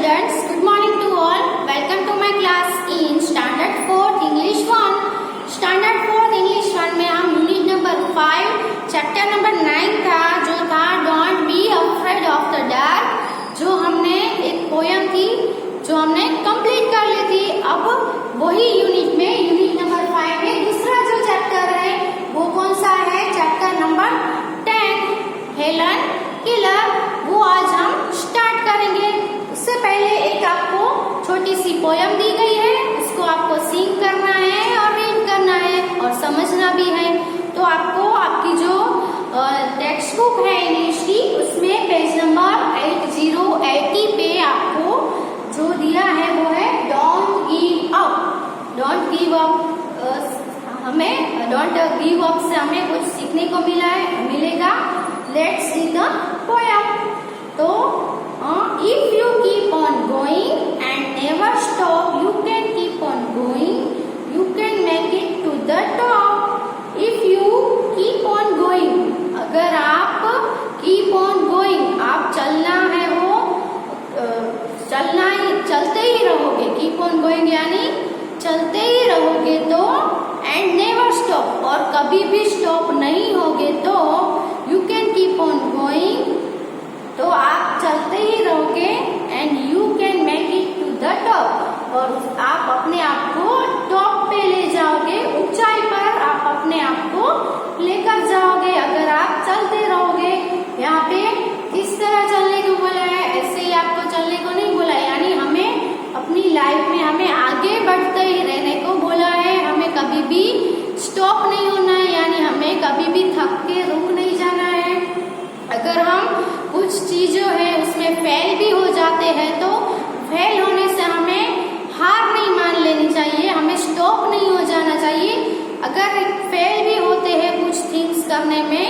students, good morning to all. Welcome to my class in Standard 4th English 1. Standard 4th English 1 में हम unit number 5 chapter number 9 था जो था don't be afraid of the dark, जो हमने एक poem थी जो हमने कंप्लीट कर ली थी। अब वही यूनिट नंबर 5 में दूसरा जो चैप्टर है वो कौन सा है? चैप्टर नंबर 10 हेलन किलर, वो आज हम स्टार्ट करेंगे। उससे पहले एक आपको छोटी सी पोयम दी गई है, उसको आपको सिंग करना है और रीड करना है और समझना भी है। तो आपको आपकी जो टेक्स्ट बुक है इंग्लिश की, उसमें पेज नंबर 8080 पे आपको जो दिया है वो है don't give up. Don't give up हमें डोंट गिव अप से हमें कुछ सीखने को मिलेगा। Let's see the poem. तो if you keep on going and never stop, you can keep on going, you can make it to the top if you keep on going। अगर आप keep on going, आप चलना है वो चलते ही रहोगे, keep on going यानी चलते ही रहोगे तो and never stop, और कभी भी स्टॉप नहीं होगे तो you can keep on going, तो आप चलते ही रहोगे and you can make it to the top, और आप अपने आप को टॉप पे ले जाओगे, ऊंचाई पर आप अपने आप को लेकर जाओगे अगर आप चलते रहोगे। यहाँ पे किस तरह चलने को बोला है? ऐसे ही आपको चलने को नहीं बोला है, यानी हमें अपनी लाइफ में हमें आगे बढ़ते ही रहने को बोला है। हमें कभी भी स्टॉप नहीं होना है, यानी हमें कभी भी थक के रुक नहीं जाना है। अगर हम कुछ चीजों है उसमें फेल भी हो जाते हैं तो फेल होने से हमें हार नहीं मान लेनी चाहिए, हमें स्टॉप नहीं हो जाना चाहिए। अगर फेल भी होते हैं कुछ थिंग्स करने में,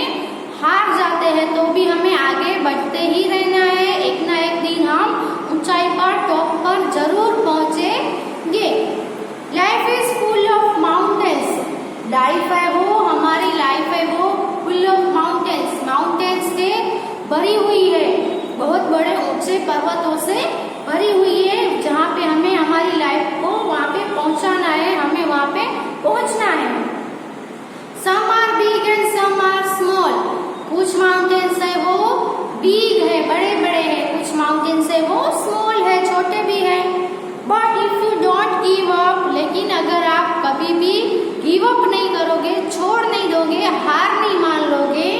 हार जाते हैं तो भी हमें आगे बढ़ते ही रहना है। एक ना एक दिन हम ऊंचाई पर टॉप पर जरूर पहुंचेंगे। Life is full of mountains, life है वो हमारी लाइफ है वो फुल ऑफ माउंटेन्स, माउंटेन्स से भरी हुई है, बहुत बड़े ऊंचे पर्वतों से भरी हुई है, जहाँ पे हमें हमारी लाइफ को वहाँ पे पहुँचाना है, हमें वहाँ पे पहुँचना है। Some are big and some are small, कुछ माउंटेन्स है वो बिग है, बड़े बड़े हैं, कुछ माउंटेन्स है वो स्मॉल है, छोटे भी है। But if you don't give up, लेकिन अगर आप कभी भी गिव अप नहीं करोगे, छोड़ नहीं दोगे, हार नहीं मान लोगे,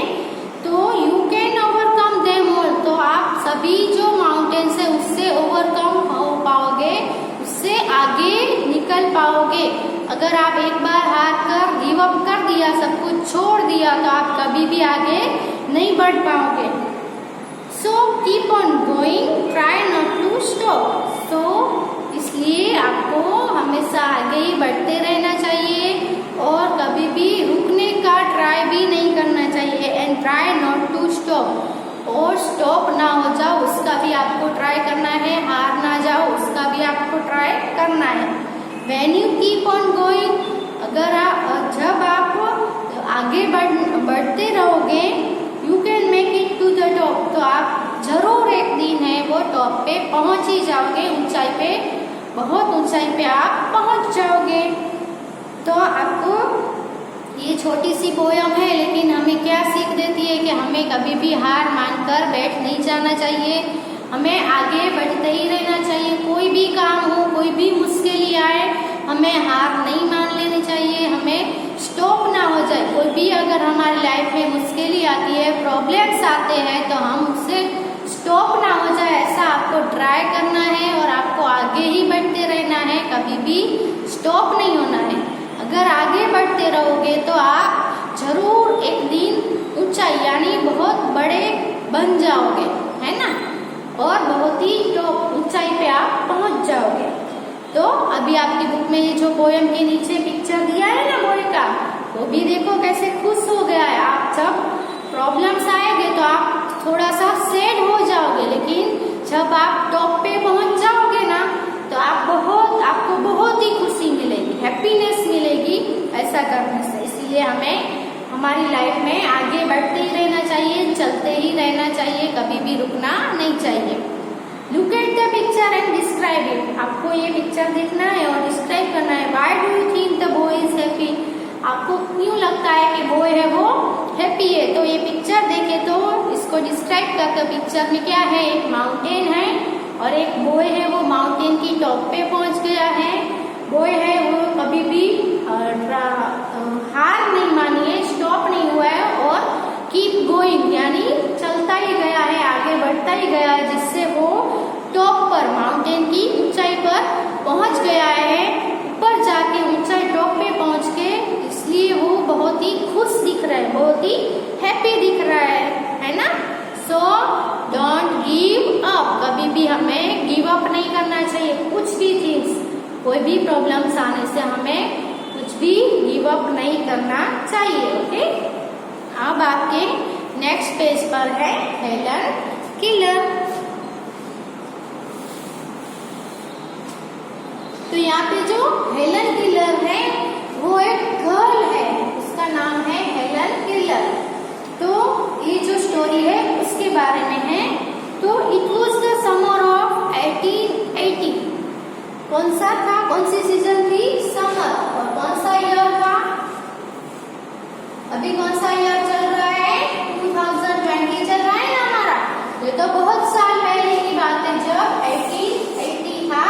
तो you can overcome them all, तो आप सभी जो माउंटेन्स है उससे ओवरकम हो पाओगे, उससे आगे निकल पाओगे। अगर आप एक बार हार कर गिव अप कर दिया, सब कुछ छोड़ दिया, तो आप कभी भी आगे नहीं बढ़ पाओगे। So keep on going, try not to stop, तो इसलिए आपको हमेशा आगे ही बढ़ते रहना चाहिए और कभी भी रुकने का ट्राई भी नहीं करना चाहिए। And try not to stop, और स्टॉप ना हो जाओ उसका भी आपको ट्राई करना है, हार ना जाओ उसका भी आपको ट्राई करना है। When you keep on going, अगर जब आप आगे बढ़ते रहोगे, you can make it to the top, तो आप जरूर एक दिन है वो टॉप पे पहुंच ही जाओगे, ऊंचाई पे, बहुत ऊंचाई पे आप पहुंच जाओगे। तो आपको ये छोटी सी पोयम है, लेकिन हमें क्या सीख देती है कि हमें कभी भी हार मानकर बैठ नहीं जाना चाहिए, हमें आगे बढ़ते ही रहना चाहिए। कोई भी काम हो, कोई भी मुश्किल आए, हमें हार नहीं मान लेनी चाहिए, हमें स्टॉप ना हो जाए। कोई भी अगर हमारी लाइफ में मुश्किल आती है, प्रॉब्लम्स आते हैं, तो हम उससे स्टॉप ना हो जाए, ऐसा आपको ट्राई करना है और आपको आगे ही बढ़ते रहना है, कभी भी स्टॉप नहीं होना है। अगर आगे बढ़ते रहोगे तो आप जरूर एक दिन ऊंचाई यानी बहुत बड़े बन जाओगे, है ना, और बहुत ही टॉप ऊंचाई पे आप पहुंच जाओगे। तो अभी आपकी बुक में ये जो पोयम के नीचे पिक्चर दिया है ना बॉय का, वो भी देखो कैसे खुश हो गया है। आप जब प्रॉब्लम्स आएंगे तो आप थोड़ा सा सैड हो जाओगे, लेकिन जब आप टॉप पे पहुंच जाओगे ना, तो आपको बहुत ही खुशी मिलेगी, हैप्पीनेस मिलेगी ऐसा करने से। इसलिए हमें हमारी लाइफ में आगे बढ़ते ही रहना चाहिए, चलते ही रहना चाहिए, कभी भी रुकना नहीं चाहिए। Look at the picture picture and describe it. आपको ये पिक्चर देखना है और डिस्क्राइब करना है। Why do you think the boy is happy? आपको क्यों लगता है कि बॉय है वो हैप्पी है? तो ये पिक्चर देखे तो इसको डिस्क्राइब करके पिक्चर में क्या है, एक माउंटेन है और एक बॉय है, वो माउंटेन की टॉप पे पहुंच गया है। बॉय है वो कभी भी हार नहीं मानी है, स्टॉप नहीं हुआ है और कीप गोइंग यानी चलता ही गया है, आगे बढ़ता ही गया है, जिससे वो टॉप पर माउंटेन की ऊंचाई पर पहुंच गया है। ऊपर जाके ऊंचाई टॉप पे पहुंच के इसलिए वो बहुत ही खुश दिख रहा है, बहुत ही हैप्पी दिख रहा है ना। सो डोंट गिव अप, कभी भी हमें गिव अप नहीं करना चाहिए। कुछ भी थिंग्स, कोई भी प्रॉब्लम्स आने से हमें कुछ भी गिव अप नहीं करना चाहिए। ओके, अब आपके नेक्स्ट पेज पर है हेलन किलर। तो यहाँ पे जो हेलन किलर है वो एक गर्ल है, उसका नाम है हेलन किलर। तो ये जो स्टोरी है उसके बारे में है। तो it was the summer of 1880। कौन सा था, कौन सी सीजन थी? समर। और कौन सा ईयर था? अभी कौन सा ईयर चल रहा है? 2020 चल रहा है ना हमारा। ये तो बहुत साल पहले की बात है, जब 1880 था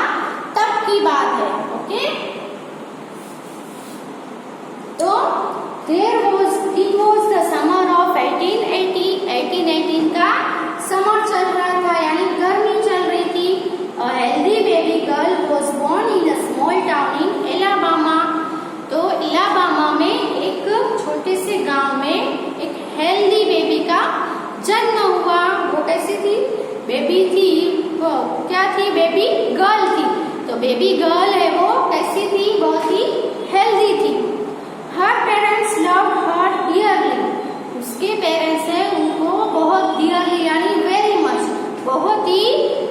तब की बात है। ओके, तो it was the summer of 1818 का समर चल रहा था, यानी गर्मी चल रही थी। A healthy baby girl was born in a small town in Alabama। तो इलाबामा में एक छोटे से गांव में एक हेल्दी बेबी का जन्म हुआ। वो कैसी थी? बेबी थी वो, क्या थी? बेबी गर्ल थी। तो बेबी गर्ल है वो कैसी थी? बहुत ही हेल्दी थी। Her parents loved her dearly. उसके पेरेंट्स है उनको बहुत डियरली यानी वेरी मच, बहुत ही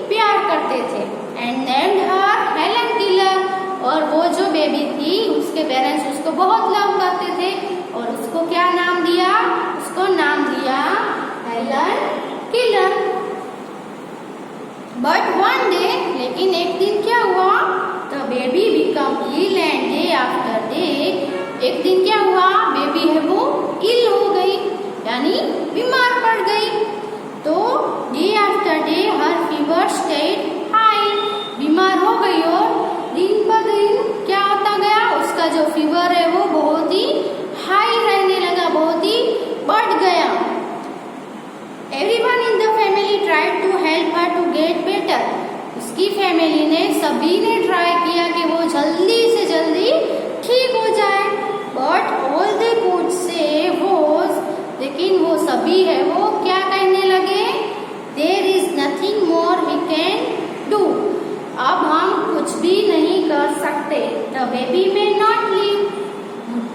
प्यार करते थे। And named her Helen killer. और वो जो बेबी थी उसके पेरेंट्स उसको बहुत लव करते थे और उसको क्या नाम दिया? उसको नाम दिया Helen Keller. But one day, लेकिन एक दिन क्या हुआ? The baby become ill and day after day. एक दिन क्या हुआ? बेबी है वो इल हो गई, यानी बीमार पड़ गई। तो डे आफ्टर डे हर फीवर स्टेड हाई। बीमार हो गई और दिन ब दिन क्या होता गया? उसका जो फीवर है वो बहुत ही हाई रहने लगा, बहुत ही बढ़ गया। Everyone in the family tried to help her to get better. उसकी फैमिली ने, सभी ने ट्राई किया कि वो जल्दी से जल्दी ठीक हो जाए। But all they could say was, लेकिन वो सभी है वो क्या कहने लगे? There is nothing more we can do. अब हम कुछ भी नहीं कर सकते। The baby may not live.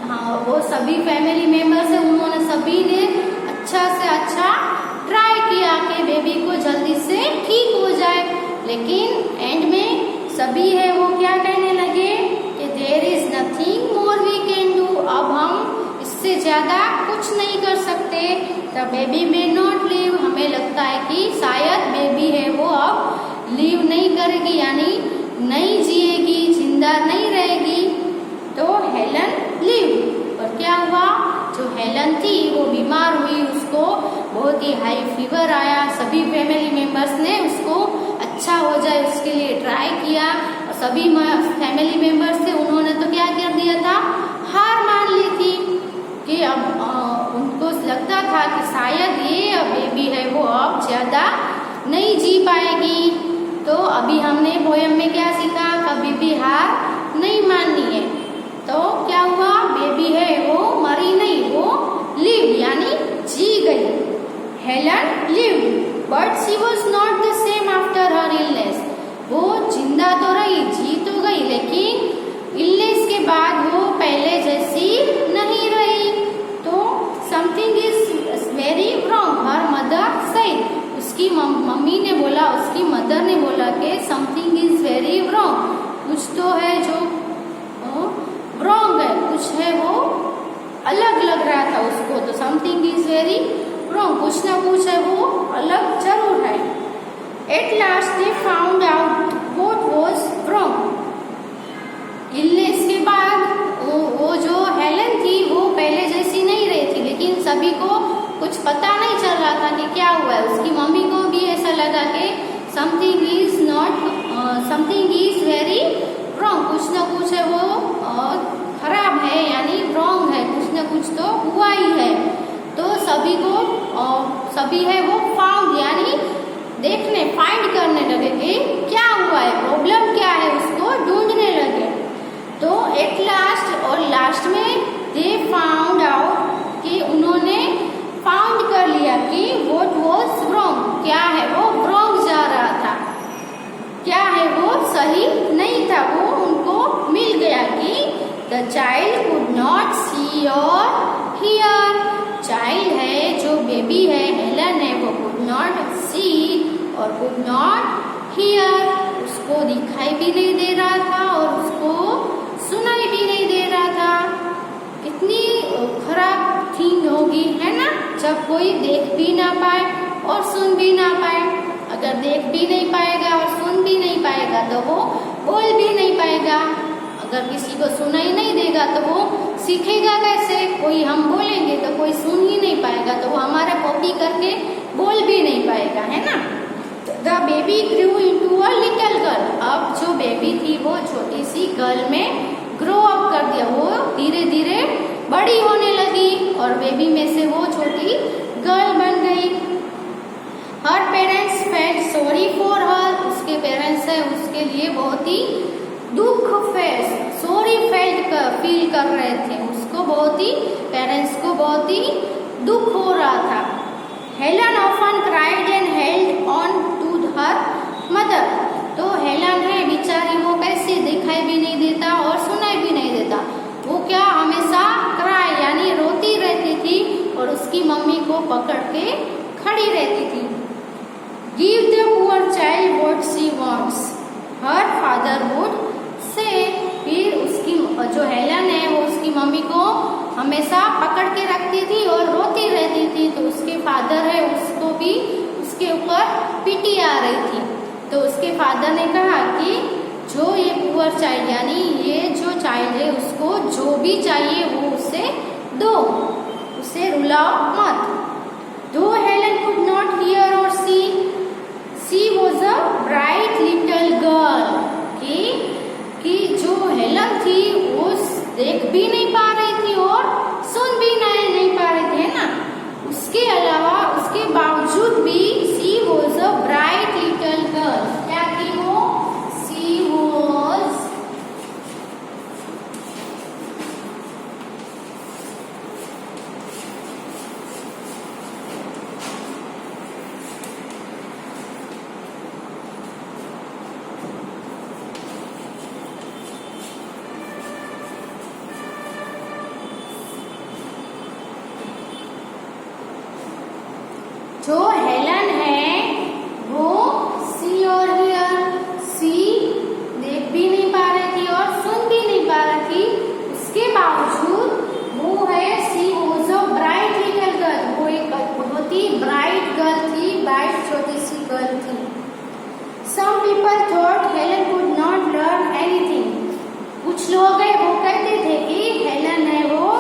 हाँ, वो सभी फैमिली मेंबर्स है, उन्होंने सभी ने अच्छा से अच्छा ट्राई किया कि बेबी को जल्दी से ठीक हो जाए। लेकिन एंड में सभी है वो क्या कहने लगे कि there is nothing more we can do. अब हम इससे ज्यादा कुछ नहीं कर सकते। The baby may not live. हमें लगता है कि शायद बेबी है वो अब लिव नहीं करेगी, यानी नहीं जिएगी, जिंदा नहीं रहेगी। तो हेलन लिव। और क्या हुआ? जो हेलन थी वो बीमार हुई, उसको बहुत ही हाई फीवर आया। सभी फैमिली मेंबर्स ने उसको अच्छा हो जाए उसके लिए ट्राई किया। और सभी फैमिली मेंबर्स थे, उन्होंने तो क्या कर दिया था? हार मान ली थी कि अब उनको लगता था कि शायद ये बेबी है वो अब ज्यादा नहीं जी पाएगी। तो अभी हमने पोयम में क्या सीखा? कभी भी हार नहीं माननी है। तो क्या हुआ? बेबी है वो मरी नहीं, वो लिव यानी जी गई। Helen live but she was not the same after her illness. वो जिंदा तो रही, जी तो गई, लेकिन इलनेस के बाद वो पहले जैसी नहीं रही। तो something is very wrong her mother said. उसकी मम्मी ने बोला, उसकी मदर ने बोला कि समथिंग इज वेरी रॉन्ग। कुछ तो है जो रॉन्ग है, कुछ है वो अलग लग रहा था उसको। तो समथिंग इज वेरी रॉन्ग, कुछ ना कुछ है वो अलग जरूर है। At last they found out something is very wrong, कुछ ना कुछ है वो खराब है यानी रॉन्ग है, कुछ ना कुछ तो हुआ ही है। तो सभी है वो फाउंड यानी देखने फाइंड करने लगे कि क्या हुआ है, प्रॉब्लम क्या है, उसको ढूंढने लगे। तो एट लास्ट और लास्ट में दे फाउंड आउट कि उन्होंने फाउंड कर लिया कि व्हाट वाज रॉन्ग, क्या है वो रॉन्ग जा रहा था, क्या है वो सही नहीं था, वो उनको मिल गया कि द चाइल्ड कुड नॉट सी और हियर। चाइल्ड है जो बेबी है हेलन है वो कुड नॉट सी और कुड नॉट हियर, उसको दिखाई भी नहीं दे रहा था और उसको सुनाई भी नहीं दे रहा था। कितनी खराब थिंग होगी है ना, जब कोई देख भी ना पाए और सुन भी ना पाए। अगर देख भी नहीं पाएगा और सुन भी नहीं पाएगा तो वो बोल भी नहीं पाएगा। अगर किसी को सुनाई नहीं देगा तो वो सीखेगा कैसे, कोई हम बोलेंगे तो कोई सुन ही नहीं पाएगा तो वो हमारा कॉपी करके बोल भी नहीं पाएगा, है ना। The baby grew into a little girl, अब जो बेबी थी वो छोटी सी गर्ल में ग्रो अप कर दिया, वो धीरे धीरे बड़ी होने लगी और बेबी में से वो छोटी गर्ल बन गई। Her parents felt sorry for her, उसके पेरेंट्स है उसके लिए बहुत ही दुख फील कर रहे थे, उसको बहुत ही पेरेंट्स को बहुत ही दुख हो रहा था। Helen often cried and held on to her mother, तो हेलन है बेचारी वो कैसे दिखाई भी नहीं देता और सुनाई भी नहीं देता, वो क्या हमेशा क्राई यानी रोती रहती थी और उसकी मम्मी को पकड़ के खड़ी रहती थी। Give the poor child what she wants, her father would say, फिर उसकी जो हेलन है वो उसकी मम्मी को हमेशा पकड़ के रखती थी और रोती रहती थी, तो उसके फादर है उसको भी उसके ऊपर पीटी आ रही थी। तो उसके फादर ने कहा कि जो ये पुअर चाइल्ड यानी ये जो चाइल्ड है उसको जो भी चाहिए वो उसे दो, उसे रुलाओ मत। दो Helen could not hear or see, she was a bright little girl, कि जो हेलन थी वो देख भी नहीं पा रही थी और सुन भी नहीं पा रही थी, है ना। उसके अलावा उसके बावजूद भी she was a bright little girl, क्या थी वो, शी वॉज जो हेलन है वो सी और हियर, सी देख भी नहीं पा रही थी और सुन भी नहीं पा रही थी, उसके बावजूद वो है she was a bright little girl, वो एक बहुत ही ब्राइट गर्ल थी, ब्राइट छोटी सी गर्ल थी। Some people thought Helen could not learn anything, कुछ लोग है वो कहते थे कि हेलन है वो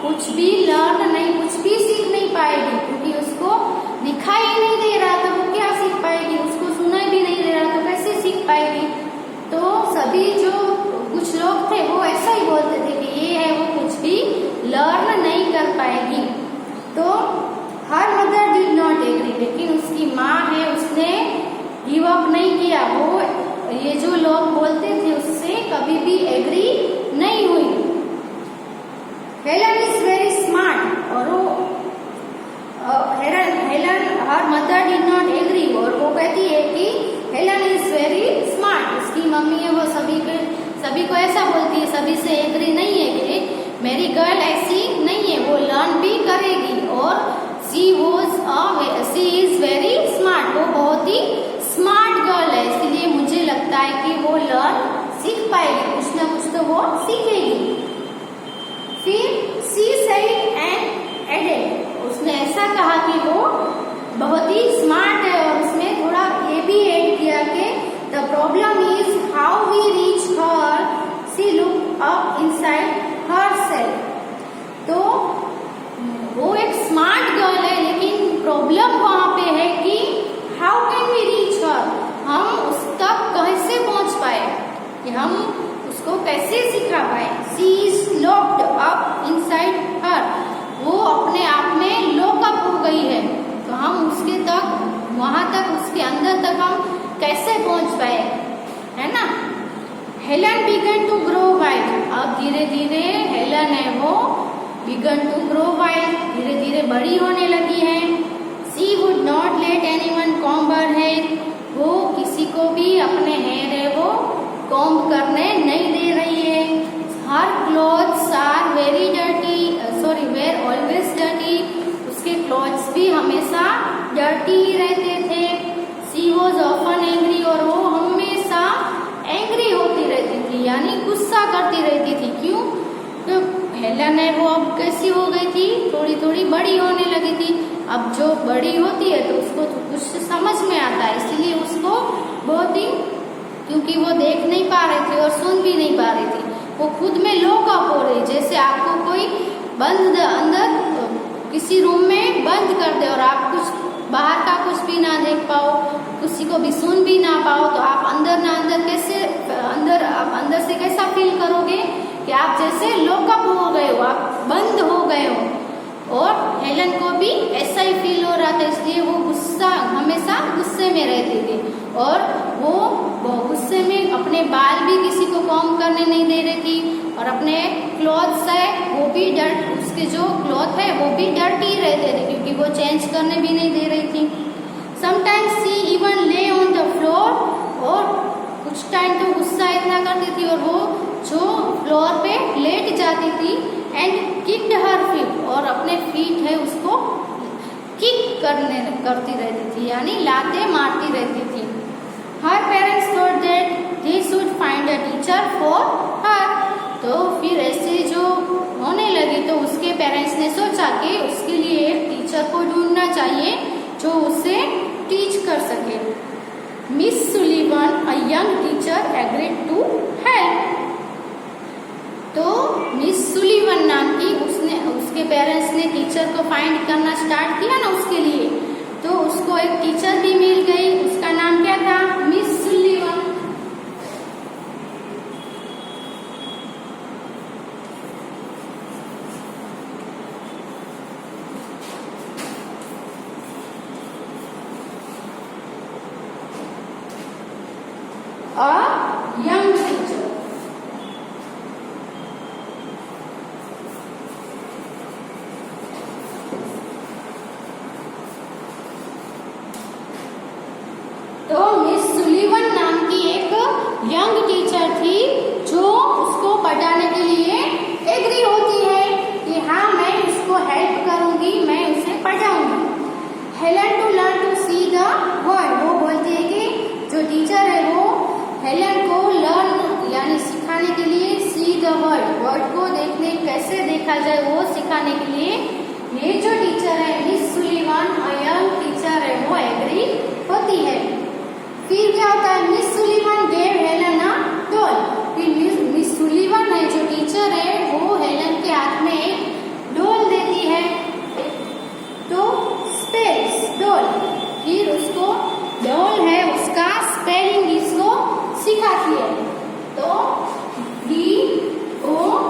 कुछ भी लर्न नहीं, कुछ भी सीख नहीं पाएगी, क्योंकि उसको दिखाई नहीं दे रहा था, वो क्या सीख पाएगी, उसको सुनाई भी नहीं दे रहा तो कैसे सीख पाएगी। तो सभी जो कुछ लोग थे वो ऐसा ही बोलते थे कि ये है वो कुछ भी लर्न नहीं कर पाएगी। तो her mother did not agree, लेकिन उसकी माँ है उसने गिव अप नहीं किया, वो ये जो लोग बोलते थे उससे कभी भी एग्री नहीं हुई। हेलन इज वेरी स्मार्ट, और वो Helen her mother did not agree, और वो कहती है कि हेलन इज वेरी स्मार्ट, उसकी मम्मी है वो सभी को ऐसा बोलती है, सभी से एग्री नहीं है कि मेरी गर्ल ऐसी नहीं है, वो लर्न भी करेगी, और शी इज वेरी स्मार्ट, वो बहुत ही स्मार्ट गर्ल है, इसलिए मुझे लगता है कि वो लर्न सीख पाएगी, कुछ ना कुछ तो वो सीखेगी। फिर सी सेड एंड एडेड, उसने ऐसा कहा कि वो बहुत ही स्मार्ट है, और उसमें थोड़ा ये भी ऐड किया कि the problem is how we reach her, she look up inside herself. तो वो एक स्मार्ट गर्ल है, लेकिन प्रॉब्लम वहां पे है कि how can we reach her, हम कि हम उसको कैसे सिखा पाए। She is locked up inside her, वो अपने आप में लॉकअप हो गई है, तो हम उसके तक, वहां तक, उसके अंदर तक हम कैसे पहुंच पाए, है ना। Helen began to grow wild, अब धीरे धीरे हेलन है वो बिगन टू ग्रो वाइल्ड, धीरे धीरे बड़ी होने लगी है। She would not let anyone comb her hair, वो किसी को भी अपने हेयर है वो कॉम्ब करने नहीं दे रही है। Her clothes are very dirty, sorry were always dirty, उसके क्लोथ्स भी हमेशा डर्टी ही रहते थे। शी वॉज ऑफन एंग्री, और वो हमेशा एंग्री होती रहती थी, यानी गुस्सा करती रहती थी। क्यों? तो हेलन है वो अब कैसी हो गई थी, थोड़ी थोड़ी बड़ी होने लगी थी। अब जो बड़ी होती है तो उसको तो कुछ समझ में आता है, इसीलिए उसको बहुत ही, क्योंकि वो देख नहीं पा रही थी और सुन भी नहीं पा रही थी, वो खुद में लॉकअप हो रही। जैसे आपको कोई बंद अंदर किसी रूम में बंद कर दे और आप कुछ बाहर का कुछ भी ना देख पाओ, किसी को भी सुन भी ना पाओ, तो आप अंदर ना अंदर कैसे, आप अंदर से कैसा फील करोगे कि आप जैसे लॉकअप हो गए हो, आप बंद हो गए हो। और हेलन को भी ऐसा ही फील हो रहा था, इसलिए वो गुस्सा, हमेशा गुस्से में रहती थी, और वो गुस्से में अपने बाल भी किसी को कॉम्ब करने नहीं दे रही थी, और अपने क्लॉथ्स है वो भी उसके जो क्लॉथ है वो भी डर्टी रहते थे, क्योंकि वो चेंज करने भी नहीं दे रही थी। समटाइम्स शी इवन ले ऑन द फ्लोर, और कुछ टाइम तो गुस्सा इतना करती थी और वो जो फ्लोर पे लेट जाती थी, एंड किक्ड हर फीट, और अपने फीट है उसको किक करती रहती थी, यानी लाते मारती रहती थी। Her parents thought that they should find a teacher for her, तो फिर ऐसे जो होने लगी तो उसके पेरेंट्स ने सोचा कि उसके लिए एक टीचर को ढूंढना चाहिए जो उसे टीच कर सके। Miss Sullivan a young teacher agreed to help, तो मिस सुलिवन नाम की उसके पेरेंट्स ने टीचर को फाइंड करना स्टार्ट किया ना उसके लिए, तो उसको एक टीचर भी मिल गई। उसका नाम क्या था? Miss Sullivan. A young teacher. तो मिस सुलिवन नाम की एक यंग टीचर थी जो उसको पढ़ाने के लिए एग्री होती है कि हाँ मैं इसको हेल्प करूंगी, मैं उसे पढ़ाऊंगी। Helen to learn to see the world, वो बोलती है कि जो टीचर है वो हेलन को लर्न यानी सिखाने के लिए सी द वर्ल्ड, वर्ल्ड को देखने कैसे देखा जाए वो सिखाने के लिए ये जो टीचर है मिस सुलिवन यंग टीचर है वो एग्री होती है। फिर क्या होता है? Miss Sullivan gave Helen a doll, फिर मिस सुलिवन है जो टीचर है वो हेलन के हाथ में एक डॉल देती है, तो स्पेल्स डॉल, फिर उसको डॉल है उसका स्पेलिंग इसको सिखाती है, तो DOLL,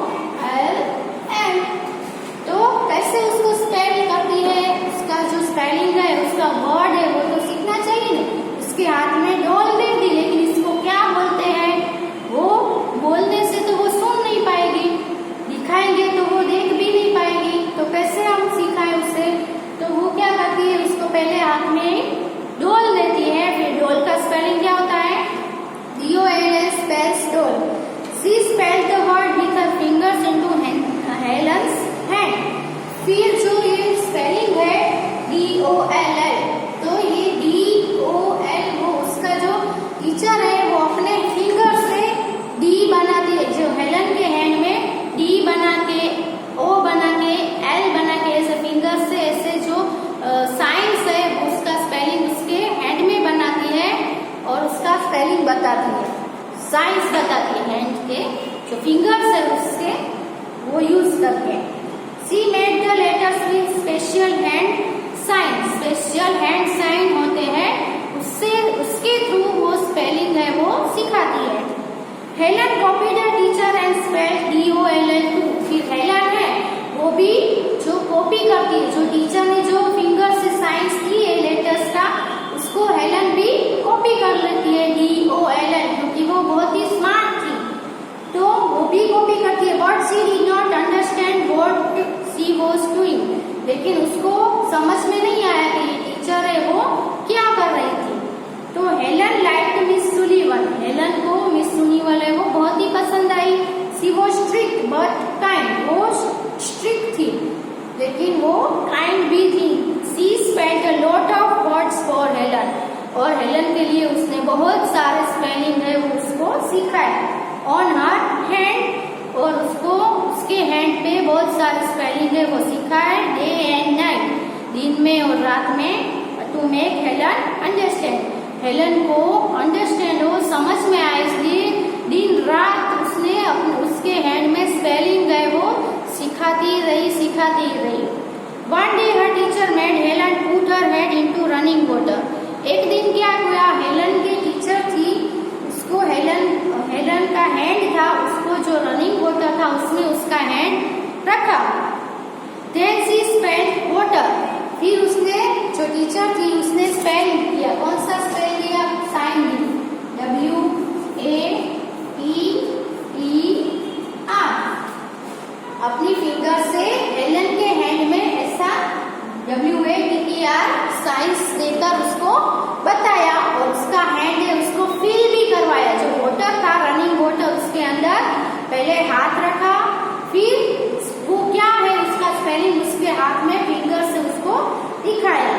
तो कैसे उसको स्पेल करती है, उसका जो स्पेलिंग है उसका वर्ड है वो तो सीखना चाहिए ना। उसके हाथ में डॉल दे दी, लेकिन इसको क्या बोलते हैं वो बोलने से तो वो सुन नहीं पाएगी, दिखाएंगे तो वो देख भी नहीं पाएगी, तो कैसे हम सिखाएं उसे। तो वो क्या करती है, उसको पहले हाथ में डॉल देती है, फिर डॉल का स्पेलिंग क्या होता है? DOLL spells doll. She spelled the word with her fingers into Helen's hand. फिर जो ये स्पेलिंग है DOLL, तो ये DOL वो उसका जो टीचर है वो अपने फिंगर से D बनाती है, जो हेलन के हैंड में D बना के, O बना के, L बना के, ऐसे फिंगर से ऐसे जो साइंस है उसका स्पेलिंग उसके हैंड में बनाती है और उसका स्पेलिंग बताती है, साइंस बताती है हैंड के जो फिंगर्स है उसके वो यूज करके। She made the letters with special hand sign, special hand sign होते हैं उससे, उसके थ्रू वो स्पेलिंग है वो सिखाती है। Helen copied the teacher and spelled DOLL too. फिर हेलन है वो भी जो कॉपी करती है, जो टीचर ने जो फिंगर से साइंस की है लेटर्स का, उसको हेलन भी कॉपी कर लेती है DOLL, क्योंकि वो बहुत ही स्मार्ट थी तो वो भी कॉपी करती है। But she did not understand what she was doing, लेकिन उसको समझ में नहीं आया कि ये टीचर है वो क्या कर रही थी। तो Helen liked Miss Sullivan, Helen को मिस सुलीवन है वो बहुत ही पसंद आई। She was strict but kind, वो स्ट्रिक्ट थी लेकिन वो काइंड भी थी। She spent a lot of words for Helen, और हेलन के लिए उसने बहुत सारे स्पेलिंग है वो उसको सिखाए। ऑन हर हैंड, और उसको उसके हैंड पे बहुत सारे स्पेलिंग है वो सिखाए। डे एंड नाइट, दिन में और रात में, to make Helen understand, Helen को अंडरस्टैंड हो समझ में आए, इसलिए दिन रात उसने उसके हैंड में स्पेलिंग है वो सिखाती रही। One day her teacher made Helen put her head into running water. एक दिन क्या हुआ, हेलन की टीचर थी, उसको हेलन का हैंड था, उसको जो रनिंग वाटर था उसमें उसका हैंड रखा। देन शी स्पेल्ड वाटर, फिर उसने जो टीचर थी उसने स्पेल किया। कौन सा स्पेल किया? साइन दी, WATER। अपनी फिंगर से हेलन के हैंड में ऐसा WATER साइंस देकर उसको बताया, और उसका हैंड है उसको फील भी करवाया। जो वाटर था रनिंग वाटर, उसके अंदर पहले हाथ रखा, फिर वो क्या है उसका स्पेलिंग उसके हाथ में फिंगर से उसको दिखाया।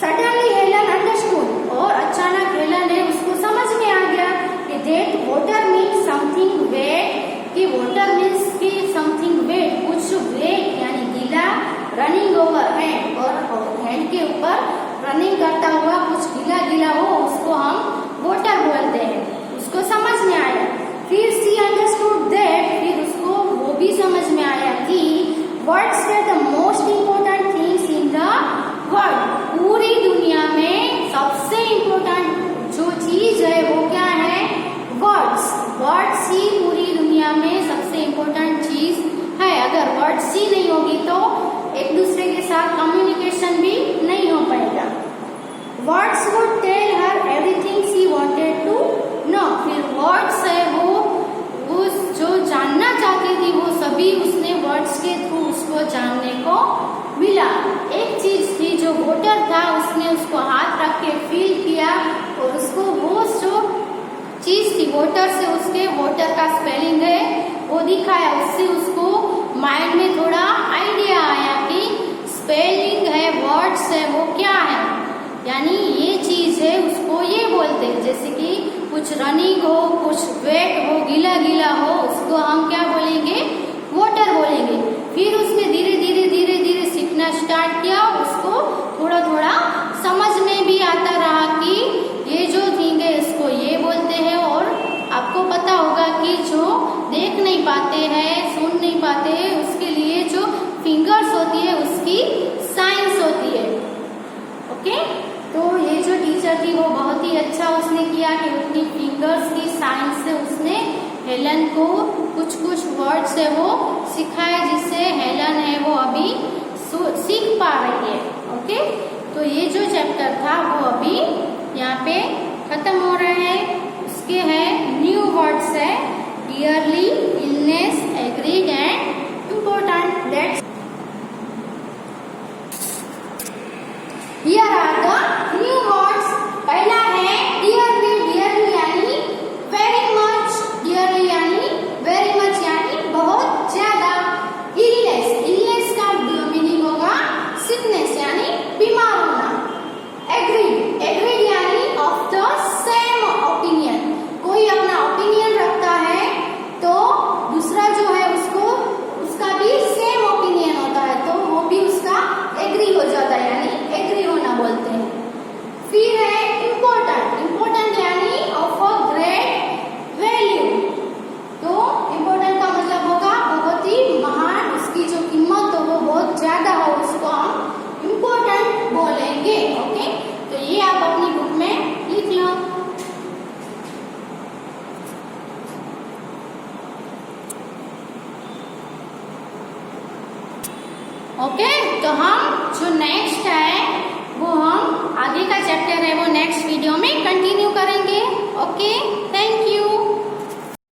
सडनली हेलन अंडरस्टूड, और अचानक हेलन ने उसको समझ में आ गया कि that water means something wet, कि वाटर मीन्स कि समथिंग वेट, कुछ वेट यानी गीला, रनिंग ओवर हैंड, और हैंड के ऊपर रनिंग करता हुआ कुछ गीला हो उसको हम वाटर बोलते हैं। उसको समझ में आया। फिर शी अंडरस्टूड दैट, फिर उसको वो भी समझ में आया कि words are the most important things in the world, पूरी दुनिया में सबसे इम्पोर्टेंट जो चीज है वो क्या है? वर्ड्स ही पूरी दुनिया में सबसे इम्पोर्टेंट चीज है। अगर वर्ड्स ही नहीं होगी तो एक दूसरे के साथ कम्युनिकेशन भी नहीं हो पाएगा। Words would tell her everything she wanted to know, फिर वर्ड्स है वो जो जानना चाहती थी वो सभी उसने वर्ड्स के थ्रू उसको जानने को मिला। एक चीज थी जो वाटर था, उसने उसको हाथ रख के फील किया और उसको वो जो चीज थी वाटर से उसके वाटर का स्पेलिंग है वो दिखाया। उससे उसको माइंड में थोड़ा आइडिया आया कि स्पेलिंग है, वर्ड्स है वो क्या है, यानी ये चीज है उसको ये बोलते हैं। जैसे कि कुछ रनिंग हो, कुछ वेट हो, गीला हो, उसको हम क्या बोलेंगे? वाटर बोलेंगे। फिर उसने धीरे धीरे सीखना स्टार्ट किया, उसको थोड़ा समझ में भी आता रहा कि ये जो थिंग है इसको ये बोलते हैं। और आपको पता होगा कि जो देख नहीं पाते हैं, सुन नहीं पाते हैं, उसके लिए जो फिंगर्स होती है उसकी साइंस होती है। ओके, तो ये जो टीचर थी वो बहुत ही अच्छा उसने किया कि अपनी फिंगर्स की साइंस से उसने हेलन को कुछ वर्ड्स है वो सिखाए, जिससे हेलन है वो अभी सीख पा रही है। ओके, तो ये जो चैप्टर था वो अभी यहाँ पे खत्म हो रहा है। उसके हैं न्यू वर्ड्स है dearly, illness, agreed and important. That's here are the new words. पहला है डियरली, डियरली यानी वेरी मच, डियरली यानी वेरी मच यानी बहुत ज्यादा। इलनेस, इलनेस का मीनिंग होगा सिकनेस यानी बीमार होना। एग्रीड, एग्रीड यानी of the same opinion okay, तो हम जो नेक्स्ट है वो हम आगे का चैप्टर है वो नेक्स्ट वीडियो में कंटिन्यू करेंगे। Okay, thank you.